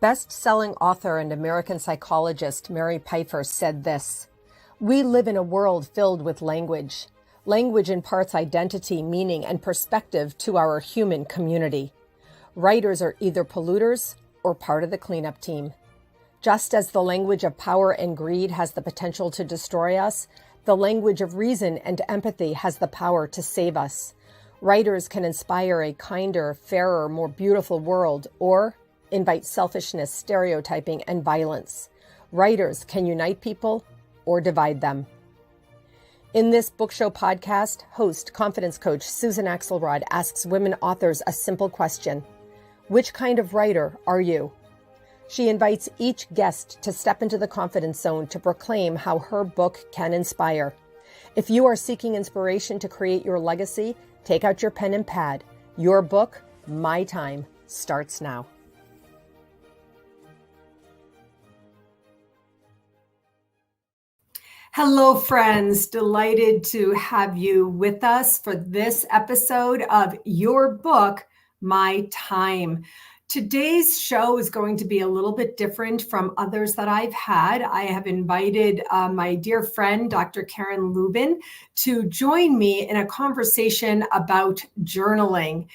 Best-selling author and American psychologist Mary Pfeiffer said this: "We live in a world filled with language. Language imparts identity, meaning, and perspective to our human community. Writers are either polluters or part of the cleanup team. Just as the language of power and greed has the potential to destroy us, the language of reason and empathy has the power to save us. Writers can inspire a kinder, fairer, more beautiful world, or invite selfishness, stereotyping, and violence. Writers can unite people or divide them." In this book show podcast, host, confidence coach Susan Axelrod asks women authors a simple question: which kind of writer are you? She invites each guest to step into the confidence zone to proclaim how her book can inspire. If you are seeking inspiration to create your legacy, take out your pen and pad. Your book, My Time, starts now. Hello, friends. Delighted to have you with us for this episode of your book, My Time. Today's show is going to be a little bit different from others that I've had. I have invited my dear friend, Dr. Karin Lubin, to join me in a conversation about journaling.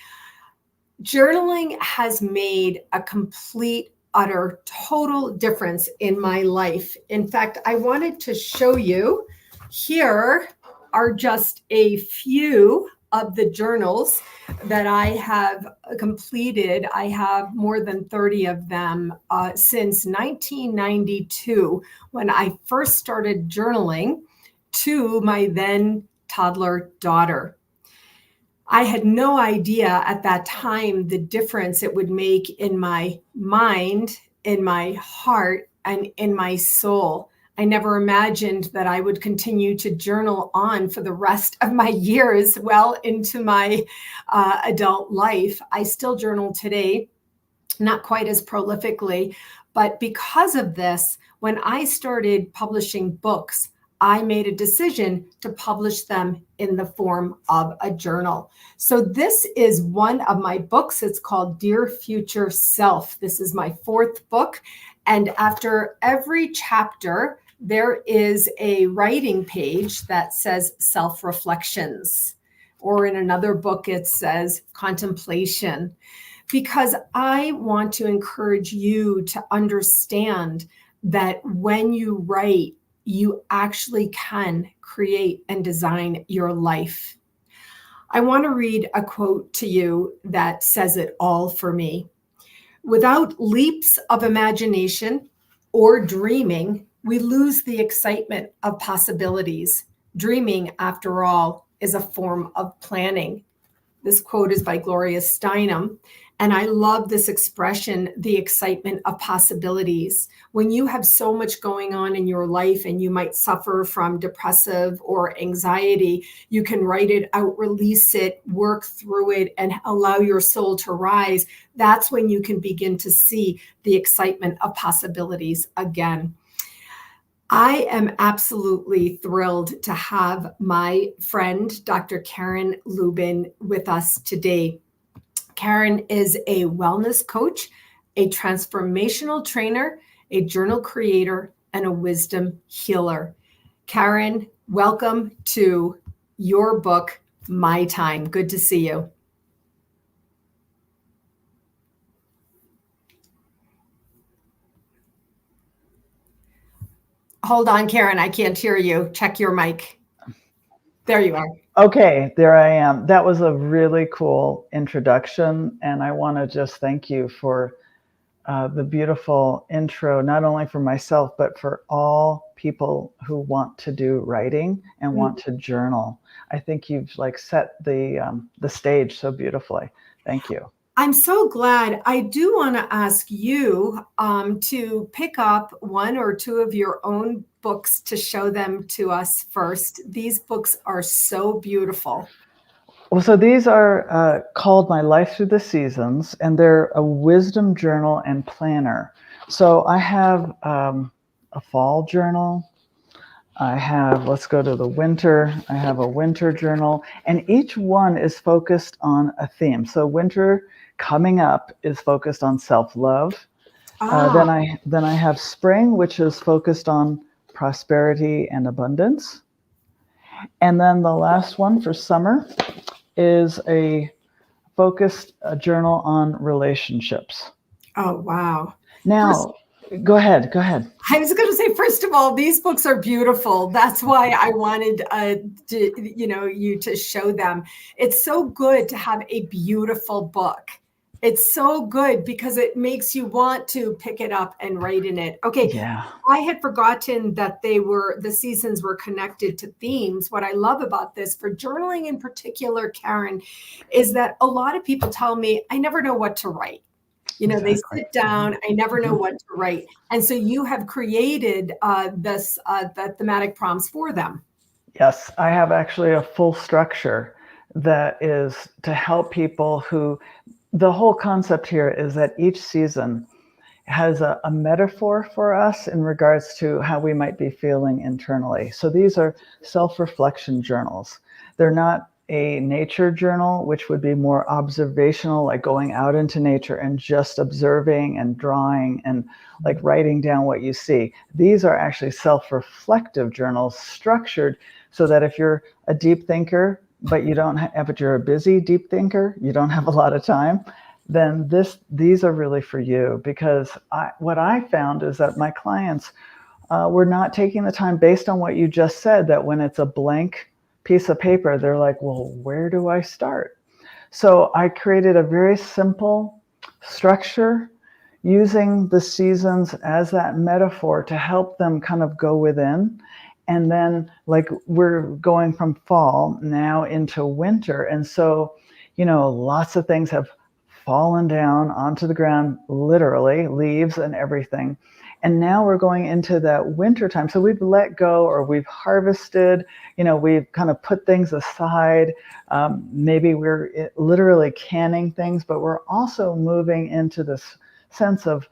Journaling has made a complete, utter, total difference in my life. In fact, I wanted to show you, here are just a few of the journals that I have completed. I have more than 30 of them since 1992, when I first started journaling to my then toddler daughter. I had no idea at that time the difference it would make in my mind, in my heart, and in my soul. I never imagined that I would continue to journal on for the rest of my years, well into my adult life. I still journal today, not quite as prolifically, but because of this, when I started publishing books, I made a decision to publish them in the form of a journal. So this is one of my books. It's called Dear Future Self. This is my fourth book. And after every chapter, there is a writing page that says self-reflections. Or in another book, it says contemplation. Because I want to encourage you to understand that when you write, you actually can create and design your life. I want to read a quote to you that says it all for me. "Without leaps of imagination or dreaming, we lose the excitement of possibilities. Dreaming, after all, is a form of planning." This quote is by Gloria Steinem. And I love this expression, the excitement of possibilities. When you have so much going on in your life and you might suffer from depressive or anxiety, you can write it out, release it, work through it, and allow your soul to rise. That's when you can begin to see the excitement of possibilities again. I am absolutely thrilled to have my friend, Dr. Karin Lubin, with us today. Karin is a wellness coach, a transformational trainer, a journal creator, and a wisdom healer. Karin, welcome to your book, My Time. Good to see you. Hold on, Karin, I can't hear you. Check your mic. There you are. Okay, there I am. That was a really cool introduction, and I want to just thank you for the beautiful intro, not only for myself, but for all people who want to do writing and want to journal. I think you've set the stage so beautifully. Thank you. I'm so glad. I do want to ask you to pick up one or two of your own books to show them to us first. These books are so beautiful. Well, so these are called My Life Through the Seasons, and they're a wisdom journal and planner. So I have a fall journal. I have, let's go to the winter. I have a winter journal, and each one is focused on a theme. So winter coming up is focused on self-love. Ah, Then I have spring, which is focused on prosperity and abundance. And then the last one for summer is a focused journal on relationships. oh, wow. First, Now, go ahead. Go ahead. I was going to say, first of all, these books are beautiful. That's why I wanted you to show them. It's so good to have a beautiful book. It's so good because it makes you want to pick it up and write in it. Okay, Yeah. I had forgotten that the seasons were connected to themes. What I love about this for journaling in particular, Karin, is that a lot of people tell me, I never know what to write. They Exactly. sit down, I never know Mhm. what to write. And so you have created the thematic prompts for them. Yes, I have actually a full structure that is to help people who, the whole concept here is that each season has a metaphor for us in regards to how we might be feeling internally. So these are self-reflection journals. They're not a nature journal, which would be more observational, like going out into nature and just observing and drawing and like writing down what you see. These are actually self-reflective journals structured so that if you're a deep thinker, but you're a busy deep thinker, you don't have a lot of time, then these are really for you, because what I found is that my clients were not taking the time, based on what you just said, that when it's a blank piece of paper, they're like, well, where do I start? So I created a very simple structure using the seasons as that metaphor to help them kind of go within. And then, like, we're going from fall now into winter. And so, lots of things have fallen down onto the ground, literally, leaves and everything. And now we're going into that winter time. So we've let go, or we've harvested, we've kind of put things aside. Maybe we're literally canning things, but we're also moving into this sense of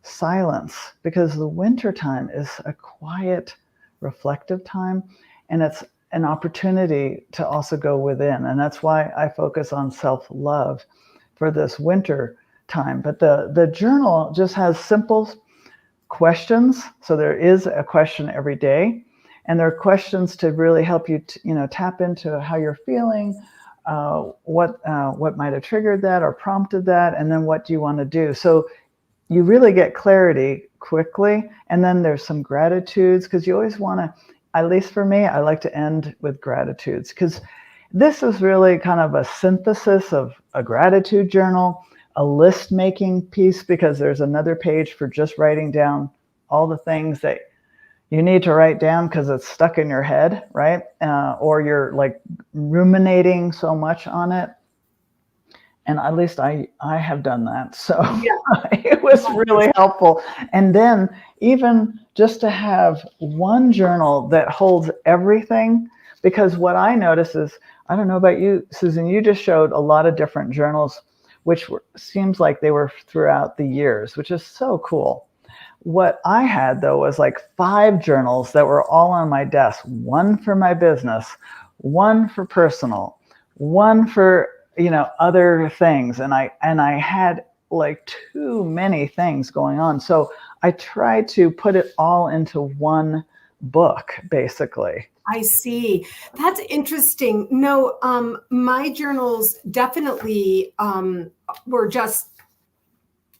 silence, because the winter time is a quiet, reflective time, and it's an opportunity to also go within. And that's why I focus on self-love for this winter time. But the journal just has simple questions. So there is a question every day, and there are questions to really help you tap into how you're feeling, what might have triggered that or prompted that, and then what do you want to do. So you really get clarity quickly. And then there's some gratitudes, because you always want to, at least for me, I like to end with gratitudes, because this is really kind of a synthesis of a gratitude journal, a list making piece, because there's another page for just writing down all the things that you need to write down because it's stuck in your head, right? Or you're like ruminating so much on it. And at least I have done that. So Yeah. it was really helpful. And then even just to have one journal that holds everything, because what I notice is, I don't know about you, Susan, you just showed a lot of different journals, which seems like they were throughout the years, which is so cool. What I had, though, was like 5 journals that were all on my desk, one for my business, one for personal, one for, other things. And I had like too many things going on. So I tried to put it all into one book, basically. I see. That's interesting. No, my journals definitely were just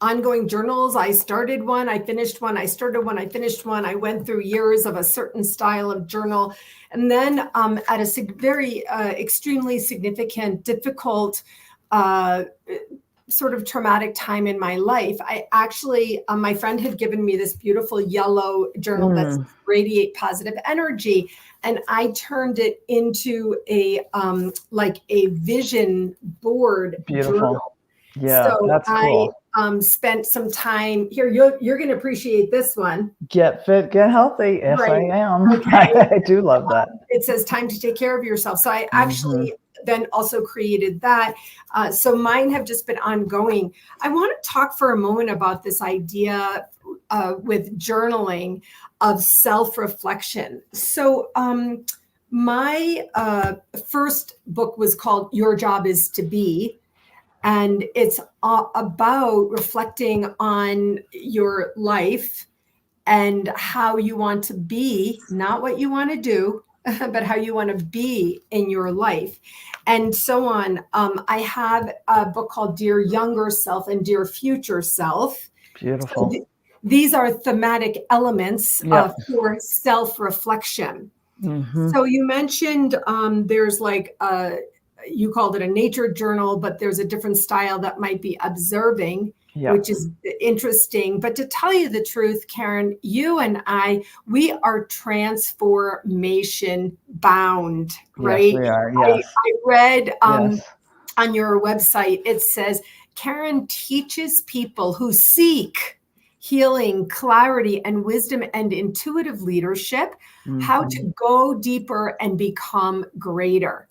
ongoing journals. I started one, I finished one, I started one, I finished one. I went through years of a certain style of journal. And then at a very extremely significant, difficult, uh, sort of traumatic time in my life, I actually, my friend had given me this beautiful yellow journal that's radiate positive energy. And I turned it into like a vision board Beautiful. journal. Yeah, So that's I cool. spent some time here. You're going to appreciate this one. Get fit, get healthy. Yes, I Right. am. Okay. I do love that. It says time to take care of yourself. So I Mm-hmm. actually then also created that. So mine have just been ongoing. I want to talk for a moment about this idea with journaling of self-reflection. So my first book was called Your Job is to Be. And it's about reflecting on your life and how you want to be, not what you want to do, but how you want to be in your life, and so on. I have a book called Dear Younger Self and Dear Future Self. So Beautiful. these are thematic elements Yep. for self-reflection. Mm-hmm. So you mentioned there's like you called it a nature journal, but there's a different style that might be observing, Yep. which is interesting. But to tell you the truth, Karin, you and we are transformation bound, Yes, right? we are. I, Yes. I read Yes. on your website, it says, Karin teaches people who seek healing, clarity, and wisdom and intuitive leadership how Mm-hmm. to go deeper and become greater.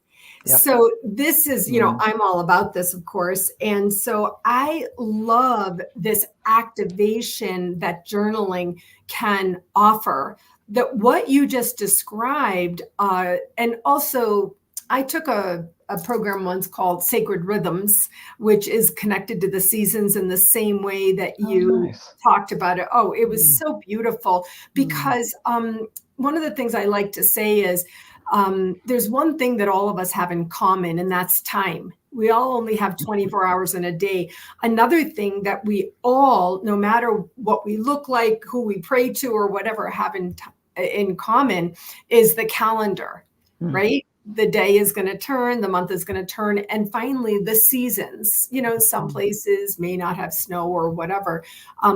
Yep. So this is, I'm all about this, of course. And so I love this activation that journaling can offer. That what you just described, and also I took a program once called Sacred Rhythms, which is connected to the seasons in the same way that Oh, you nice. talked about it. Oh, it was Mm. so beautiful because one of the things I like to say is there's one thing that all of us have in common, and that's time. We all only have 24 hours in a day. Another thing that we all, no matter what we look like, who we pray to, or whatever, have in common is the calendar, right? The day is going to turn, the month is going to turn, and finally the seasons. Some places may not have snow or whatever,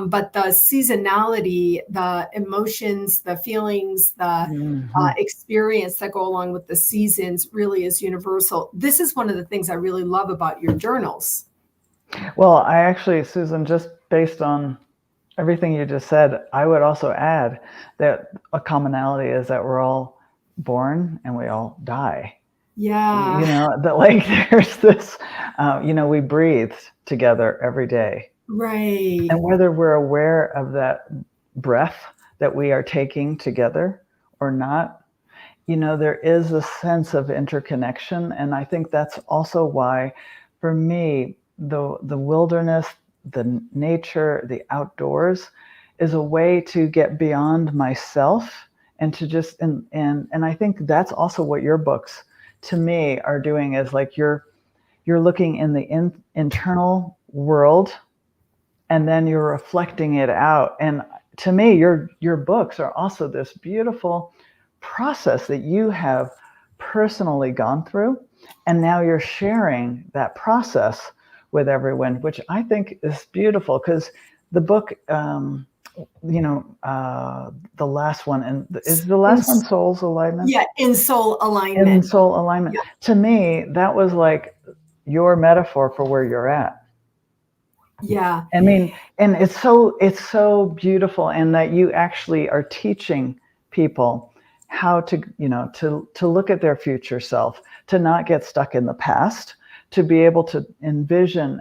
but the seasonality, the emotions, the feelings, the experience that go along with the seasons really is universal. This is one of the things I really love about your journals. Well, I actually, Susan, just based on everything you just said, I would also add that a commonality is that we're all born and we all die. Yeah. That like there's this, we breathe together every day. Right. And whether we're aware of that breath that we are taking together or not, there is a sense of interconnection. And I think that's also why, for me, the wilderness, the nature, the outdoors is a way to get beyond myself and to just and I think that's also what your books to me are doing, is like you're looking in the internal world and then you're reflecting it out. And to me, your books are also this beautiful process that you have personally gone through, and now you're sharing that process with everyone, which I think is beautiful, because the book, the last one, and is the last one Soul's Alignment? Yeah, in soul alignment. In soul alignment. Yeah. To me, that was like your metaphor for where you're at. Yeah. I mean, and it's so beautiful, and that you actually are teaching people how to, to look at their future self, to not get stuck in the past, to be able to envision,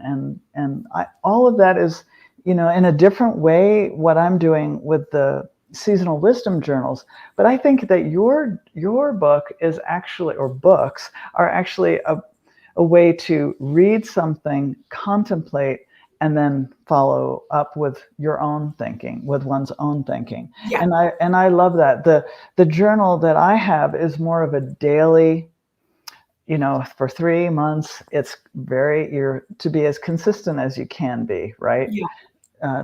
and all of that is, in a different way, what I'm doing with the seasonal wisdom journals. But I think that your book is actually, or books are actually a way to read something, contemplate, and then follow up with your own thinking, with one's own thinking. Yeah. And I love that. The journal that I have is more of a daily, for 3 months, it's you're to be as consistent as you can be, right? Yeah.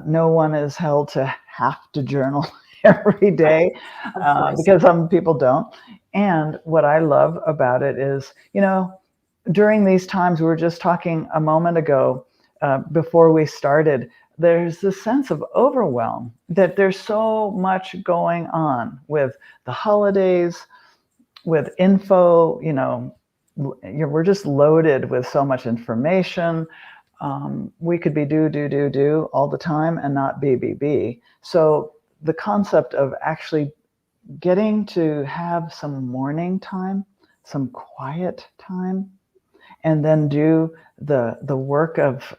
No one is held to have to journal every day, because some people don't. And what I love about it is, during these times, we were just talking a moment ago, before we started, there's this sense of overwhelm, that there's so much going on with the holidays, with info, we're just loaded with so much information. We could be do all the time and not be. So the concept of actually getting to have some morning time, some quiet time, and then do the work of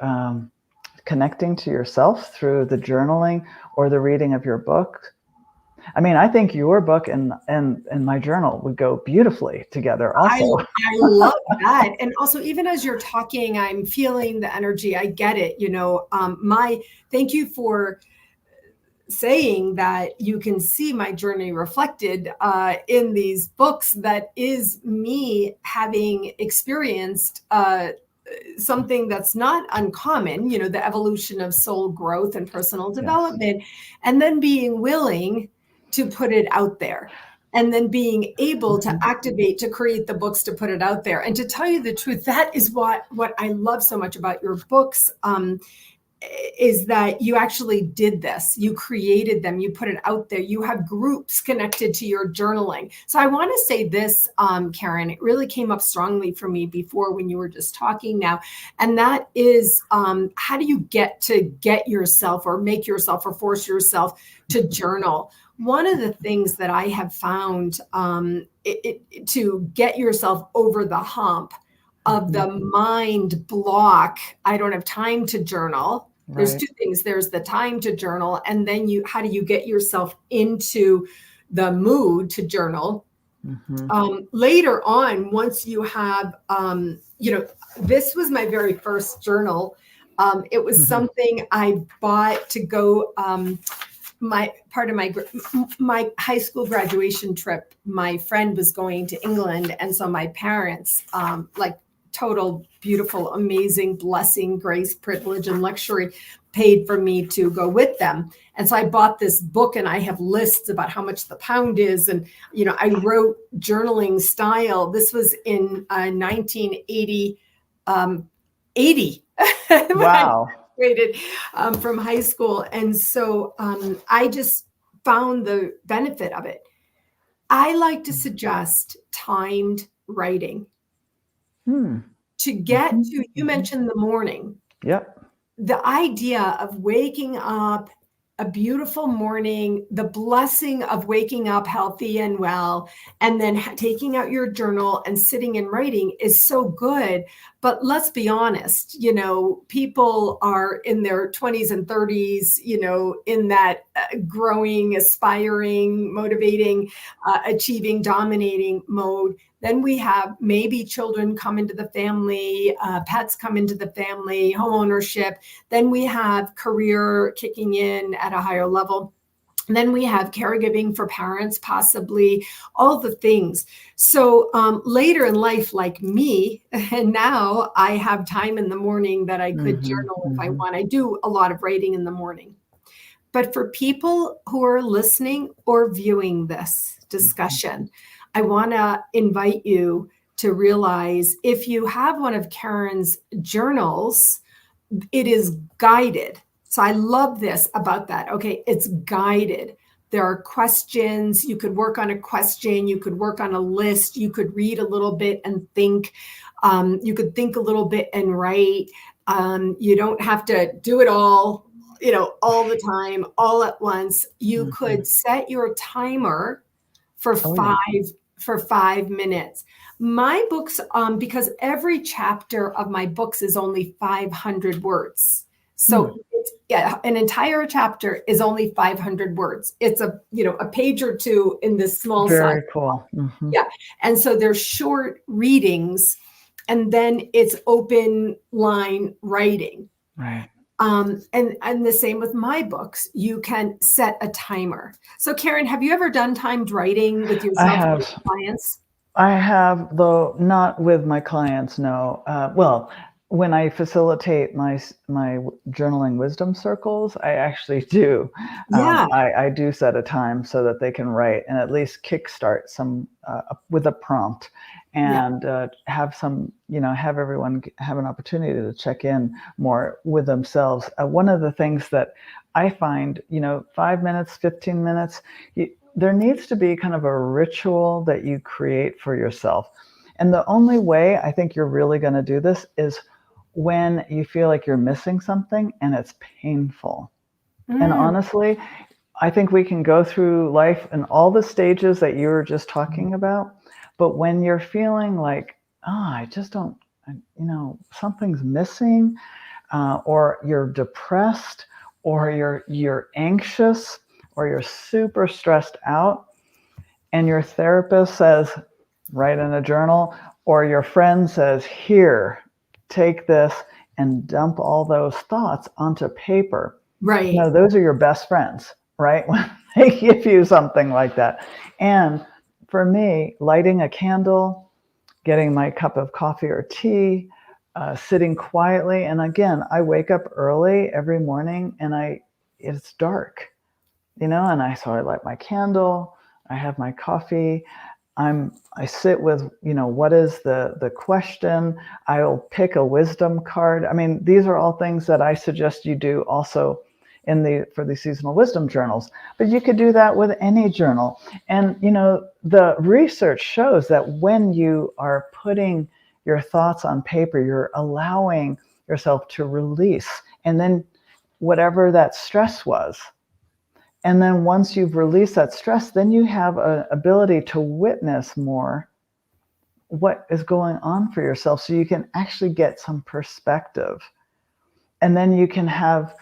connecting to yourself through the journaling or the reading of your book, I mean, I think your book and my journal would go beautifully together also. I love that. And also, even as you're talking, I'm feeling the energy. I get it. Thank you for saying that you can see my journey reflected in these books. That is me having experienced something that's not uncommon, the evolution of soul growth and personal development, and then being willing to put it out there. And then being able to activate, to create the books, to put it out there. And to tell you the truth, that is what I love so much about your books. Is that you actually did this. You created them. You put it out there. You have groups connected to your journaling. So I want to say this, Karin, it really came up strongly for me before when you were just talking now. And that is, how do you get yourself or make yourself or force yourself to journal? One of the things that I have found to get yourself over the hump of the mind block, I don't have time to journal. There's two things. There's the time to journal, and then how do you get yourself into the mood to journal? Later on, once you have, this was my very first journal. It was something I bought to go, my high school graduation trip. My friend was going to England, and so my parents, total beautiful, amazing blessing, grace, privilege, and luxury, paid for me to go with them. And so I bought this book, and I have lists about how much the pound is. And, I wrote journaling style. This was in 1980, 80. Wow. Graduated from high school. And so I just found the benefit of it. I like to suggest timed writing. To get to, you mentioned the morning. Yep. The idea of waking up a beautiful morning, the blessing of waking up healthy and well, and then taking out your journal and sitting and writing is so good. But let's be honest, people are in their 20s and 30s, in that growing, aspiring, motivating, achieving, dominating mode. Then we have maybe children come into the family, pets come into the family, home ownership. Then we have career kicking in at a higher level. And then we have caregiving for parents, possibly, all the things. So later in life, like me, and now I have time in the morning that I could journal if I want. I do a lot of writing in the morning. But for people who are listening or viewing this discussion, I want to invite you to realize if you have one of Karin's journals, it is guided. So I love this about that. Okay, it's guided. There are questions. You could work on a question. You could work on a list. You could read a little bit and think. You could think a little bit and write. You don't have to do it all, all the time, all at once. You could set your timer for for 5 minutes. My books, because every chapter of my books is only 500 words. So an entire chapter is only 500 words. It's a page or two in this small size. Very cool. Yeah. And so they're short readings, and then it's open line writing. Right. And the same with my books. You can set a timer. So Karin, have you ever done timed writing with yourself or with clients? I have, though not with my clients, no. Well, when I facilitate my journaling wisdom circles, I actually do. I do set a time so that they can write and at least kickstart some with a prompt, and have some, have everyone have an opportunity to check in more with themselves. One of the things that I find, 5 minutes, 15 minutes, there needs to be kind of a ritual that you create for yourself. And the only way I think you're really going to do this is when you feel like you're missing something and it's painful. And honestly, I think we can go through life in all the stages that you were just talking about. But when you're feeling like, I just don't, something's missing, or you're depressed, or you're anxious, or you're super stressed out, and your therapist says, write in a journal, or your friend says, here, take this and dump all those thoughts onto paper. Right. Those are your best friends, right? When they give you something like that. And for me, lighting a candle, getting my cup of coffee or tea, sitting quietly. And again, I wake up early every morning and it's dark, and so I light my candle, I have my coffee, I sit with, what is the question? I'll pick a wisdom card. I mean, these are all things that I suggest you do also for the seasonal wisdom journals, but you could do that with any journal. And, the research shows that when you are putting your thoughts on paper, you're allowing yourself to release, and then whatever that stress was. And then once you've released that stress, then you have an ability to witness more what is going on for yourself, so you can actually get some perspective. And then you can have,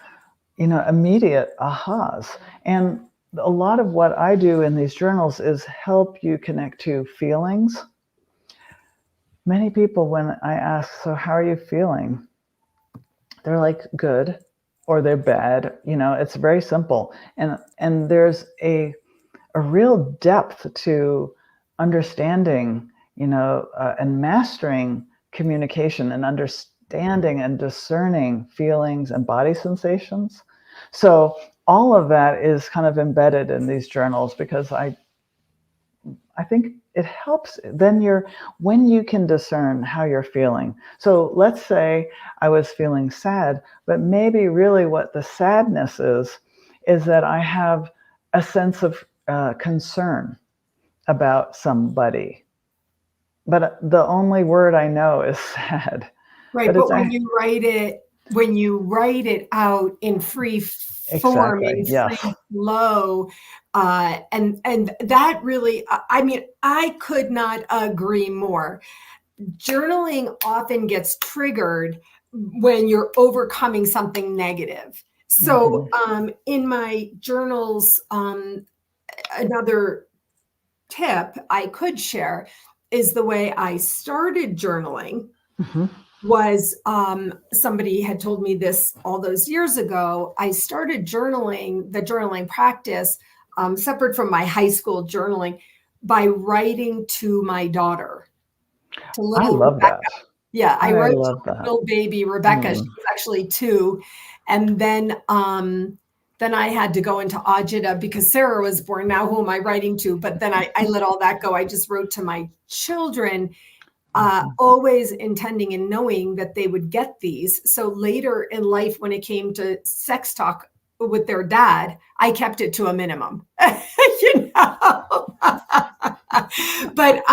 immediate ahas. And a lot of what I do in these journals is help you connect to feelings. Many people, when I ask, so how are you feeling? They're like, good, or they're bad. It's very simple. And there's a real depth to understanding, and mastering communication and understanding and discerning feelings and body sensations. So all of that is kind of embedded in these journals, because I think it helps then when you can discern how you're feeling. So let's say I was feeling sad, but maybe really what the sadness is that I have a sense of concern about somebody, but the only word I know is sad. Right. But when you write it out in free form, Exactly, in yes. free flow, and that really, I mean, I could not agree more. Journaling often gets triggered when you're overcoming something negative. So in my journals, another tip I could share is the way I started journaling. Was somebody had told me this all those years ago. I started the journaling practice, separate from my high school journaling, by writing to my daughter, to I little love Rebecca. that. Yeah, I I wrote love to that. little baby Rebecca. She was actually 2. And then I had to go into Ajita because Sarah was born. Now who am I writing to? But then I let all that go. I just wrote to my children, always intending and knowing that they would get these. So later in life, when it came to sex talk with their dad, I kept it to a minimum. But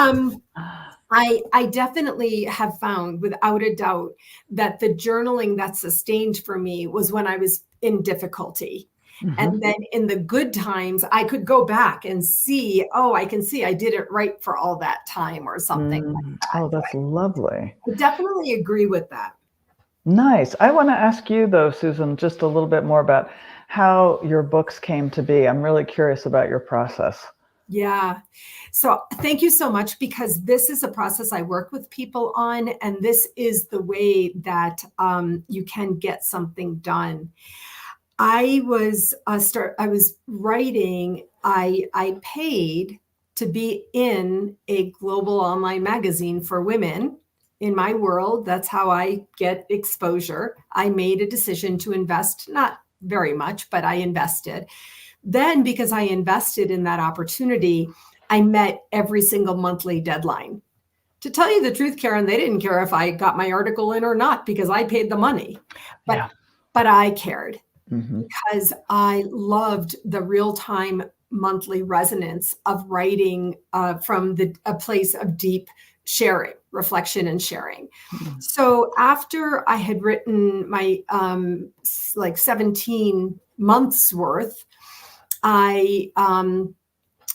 I definitely have found, without a doubt, that the journaling that sustained for me was when I was in difficulty. And then in the good times, I could go back and see, I can see I didn't write for all that time or something like that. Oh, that's lovely. I definitely agree with that. Nice. I want to ask you, though, Susan, just a little bit more about how your books came to be. I'm really curious about your process. Yeah. So thank you so much, because this is a process I work with people on, and this is the way that you can get something done. I was writing. I paid to be in a global online magazine for women in my world. That's how I get exposure. I made a decision to invest, not very much, but I invested. Then, because I invested in that opportunity, I met every single monthly deadline. To tell you the truth, Karin, they didn't care if I got my article in or not, because I paid the money. But I cared, because I loved the real-time monthly resonance of writing from a place of deep sharing, reflection and sharing. So after I had written my 17 months worth, I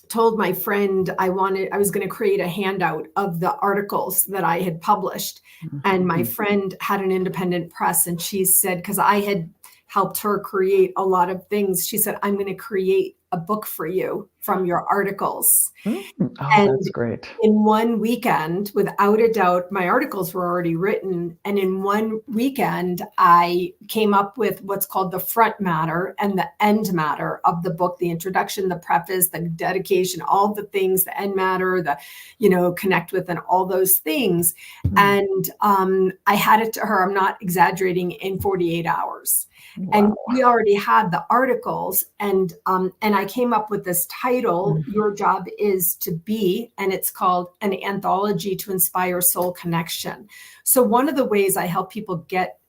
told my friend I was going to create a handout of the articles that I had published. And my friend had an independent press, and she said, because I had helped her create a lot of things, she said, I'm going to create a book for you from your articles. Oh, And that's great. in one weekend, without a doubt, my articles were already written. And in one weekend, I came up with what's called the front matter and the end matter of the book, the introduction, the preface, the dedication, all the things, the end matter, the, connect with, and all those things. And I had it to her, I'm not exaggerating, in 48 hours. Wow. And we already had the articles, and I came up with this title, Your Job is to Be, and it's called An Anthology to Inspire Soul Connection. So one of the ways I help people get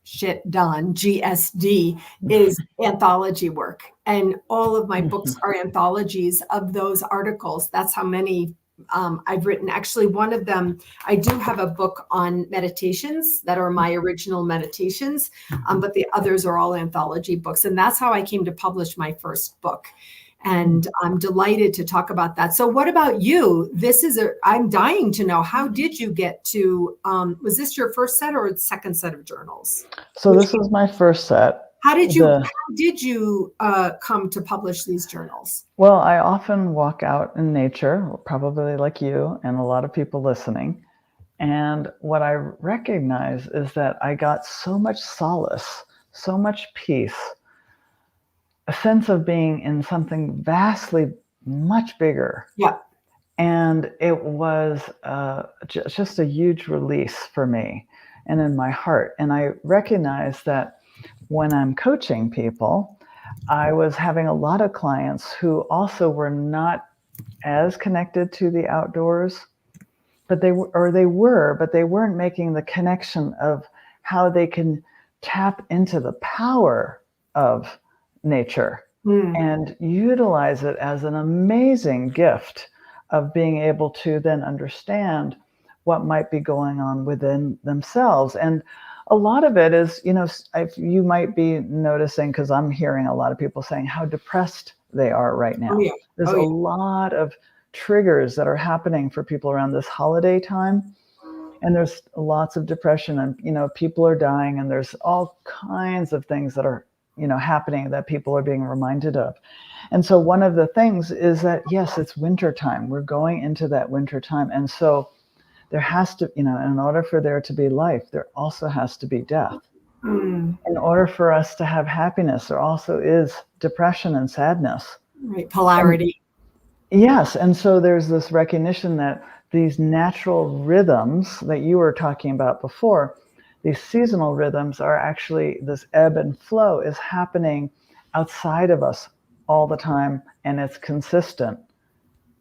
shit done, GSD, is anthology work. And all of my books are anthologies of those articles. That's how many I've written. Actually, one of them, I do have a book on meditations that are my original meditations, but the others are all anthology books. And that's how I came to publish my first book. And I'm delighted to talk about that. So what about you? I'm dying to know, how did you get to, was this your first set or second set of journals? So this is my first set. How did you come to publish these journals? Well, I often walk out in nature, probably like you and a lot of people listening. And what I recognize is that I got so much solace, so much peace, a sense of being in something vastly much bigger. Yeah. And it was just a huge release for me and in my heart. And I recognized that when I'm coaching people, I was having a lot of clients who also were not as connected to the outdoors, but they weren't making the connection of how they can tap into the power of nature and utilize it as an amazing gift of being able to then understand what might be going on within themselves. And a lot of it is, you might be noticing, because I'm hearing a lot of people saying how depressed they are right now. There's a lot of triggers that are happening for people around this holiday time. And there's lots of depression, and, people are dying, and there's all kinds of things that are, happening that people are being reminded of. And so one of the things is that, yes, it's winter time. We're going into that winter time. And so there has to, in order for there to be life, there also has to be death. In order for us to have happiness, there also is depression and sadness. Right, polarity. Yes, and so there's this recognition that these natural rhythms that you were talking about before, these seasonal rhythms are actually, this ebb and flow is happening outside of us all the time, and it's consistent.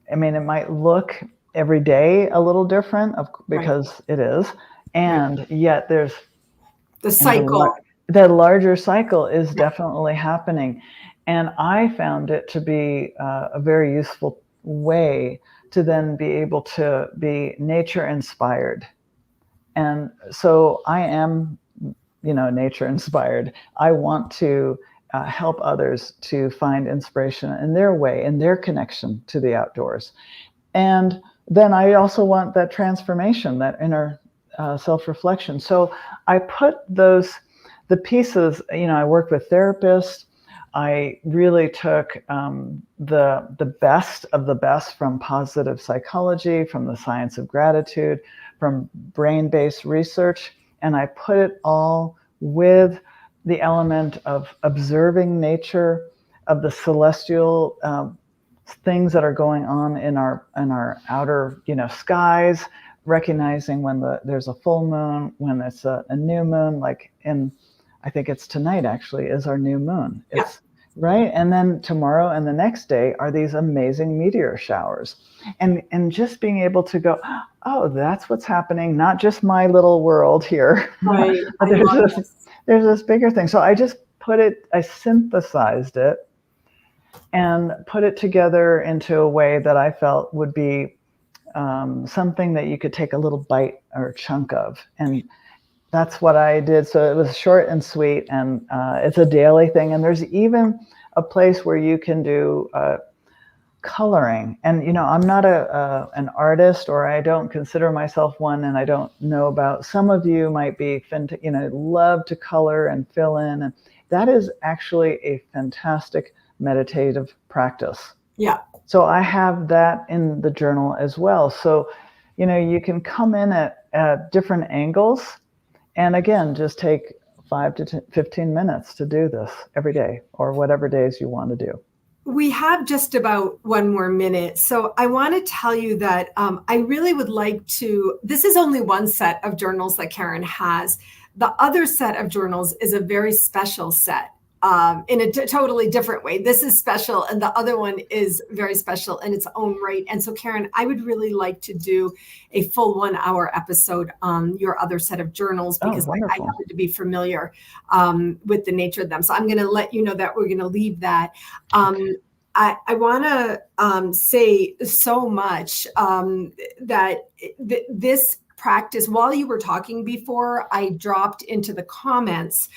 I mean, it might look every day a little different because it is, and yet there's the cycle. The larger cycle is definitely happening. And I found it to be a very useful way to then be able to be nature inspired. And so I am, nature inspired. I want to help others to find inspiration in their way, in their connection to the outdoors. And then I also want that transformation, that inner self-reflection. So I put the pieces, I worked with therapists. I really took the best of the best from positive psychology, from the science of gratitude, from brain-based research, and I put it all with the element of observing nature, of the celestial things that are going on in our outer skies, recognizing when there's a full moon, when it's a new moon, like I think it's tonight actually is our new moon. It's right. And then tomorrow and the next day are these amazing meteor showers. And just being able to go, oh, that's what's happening, not just my little world here. Right. But there's this bigger thing. So I just I synthesized it and put it together into a way that I felt would be something that you could take a little bite or chunk of. And that's what I did. So it was short and sweet, and it's a daily thing. And there's even a place where you can do coloring. And, I'm not an artist, or I don't consider myself one, and I don't know about, some of you might be, love to color and fill in. And that is actually a fantastic meditative practice. Yeah. So I have that in the journal as well. So, you can come in at different angles. And again, just take 5 to 15 minutes to do this every day or whatever days you want to do. We have just about one more minute. So I want to tell you that I really would like to, this is only one set of journals that Karin has. The other set of journals is a very special set in a totally different way. This is special, and the other one is very special in its own right. And so, Karin, I would really like to do a full 1 hour episode on your other set of journals, because I happen to be familiar with the nature of them. So I'm going to let you know that we're going to leave that. Okay. I want to say so much that this practice, while you were talking before, I dropped into the comments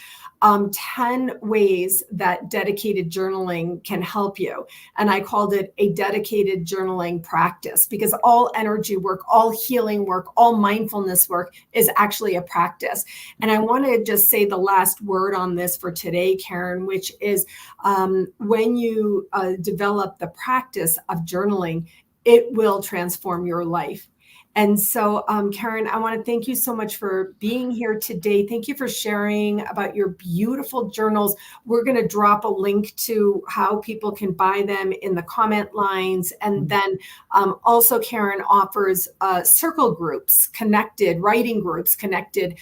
10 ways that dedicated journaling can help you. And I called it a dedicated journaling practice, because all energy work, all healing work, all mindfulness work is actually a practice. And I want to just say the last word on this for today, Karin, which is when you develop the practice of journaling, it will transform your life. And so, Karin, I want to thank you so much for being here today. Thank you for sharing about your beautiful journals. We're going to drop a link to how people can buy them in the comment lines. And then also, Karin offers circle groups connected, writing groups connected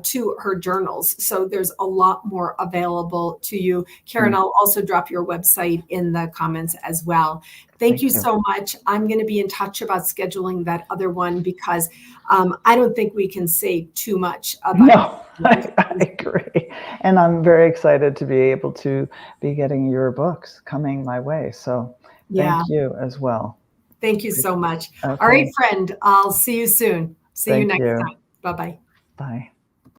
to her journals. So there's a lot more available to you. Karin, I'll also drop your website in the comments as well. Thank you so much. I'm going to be in touch about scheduling that other one, because I don't think we can say too much about it. No, I agree. And I'm very excited to be able to be getting your books coming my way. So thank you as well. Thank you so much. Okay. All right, friend. I'll see you soon. See you next time. Bye-bye. Bye.